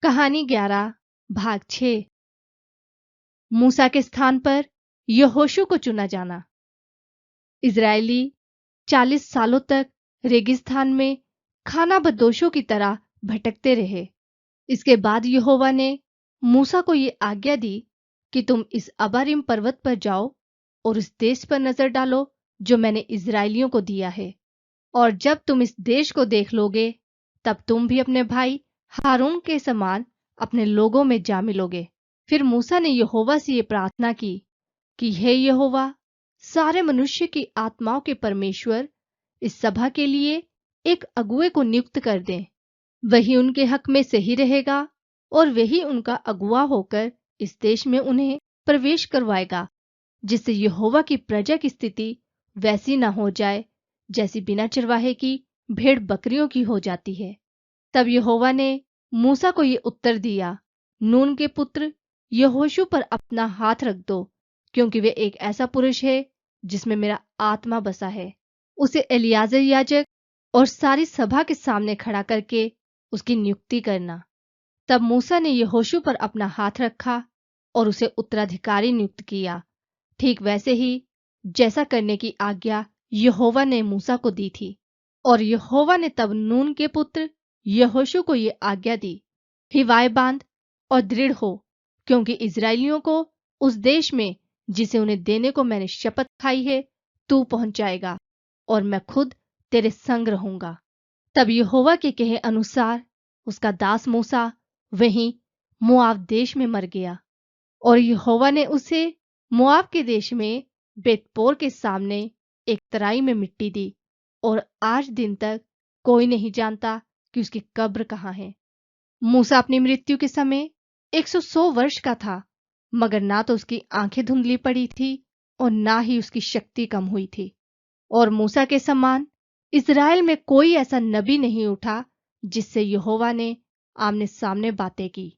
कहानी 11 भाग 6। मूसा के स्थान पर यहोशू को चुना जाना। इजरायली 40 सालों तक रेगिस्तान में खानाबदोशों की तरह भटकते रहे। इसके बाद यहोवा ने मूसा को ये आज्ञा दी कि तुम इस अबारिम पर्वत पर जाओ और इस देश पर नजर डालो जो मैंने इजरायलियों को दिया है। और जब तुम इस देश को देख लोगे तब तुम भी अपने भाई हारून के समान अपने लोगों में जा मिलोगे। फिर मूसा ने यहोवा से ये प्रार्थना की कि हे यहोवा, सारे मनुष्य की आत्माओं के परमेश्वर, इस सभा के लिए एक अगुए को नियुक्त कर दें। वही उनके हक में सही रहेगा और वही उनका अगुआ होकर इस देश में उन्हें प्रवेश करवाएगा, जिससे यहोवा की प्रजा की स्थिति वैसी ना हो जाए जैसी बिना चरवाहे की भेड़ बकरियों की हो जाती है। तब यहोवा ने मूसा को ये उत्तर दिया, नून के पुत्र यहोशू पर अपना हाथ रख दो, क्योंकि वे एक ऐसा पुरुष है जिसमें मेरा आत्मा बसा है। उसे एलियाजर याजक और सारी सभा के सामने खड़ा करके उसकी नियुक्ति करना। तब मूसा ने यहोशू पर अपना हाथ रखा और उसे उत्तराधिकारी नियुक्त किया, ठीक वैसे ही जैसा करने की आज्ञा यहोवा ने मूसा को दी थी। और यहोवा ने तब नून के पुत्र यहोशू को ये आज्ञा दी, हिवाए बांध और दृढ़ हो, क्योंकि इजरायलियों को उस देश में जिसे उन्हें देने को मैंने शपथ खाई है तू पहुंचाएगा, और मैं खुद तेरे संग रहूंगा। तब यहोवा के कहे अनुसार उसका दास मूसा वहीं मोआब देश में मर गया। और यहोवा ने उसे मोआब के देश में बेतपोर के सामने एक तराई में मिट्टी दी, और आज दिन तक कोई नहीं जानता कि उसकी कब्र कहाँ है। मूसा अपनी मृत्यु के समय 100 वर्ष का था, मगर ना तो उसकी आंखें धुंधली पड़ी थी और ना ही उसकी शक्ति कम हुई थी। और मूसा के समान इज़राइल में कोई ऐसा नबी नहीं उठा जिससे यहोवा ने आमने सामने बातें की।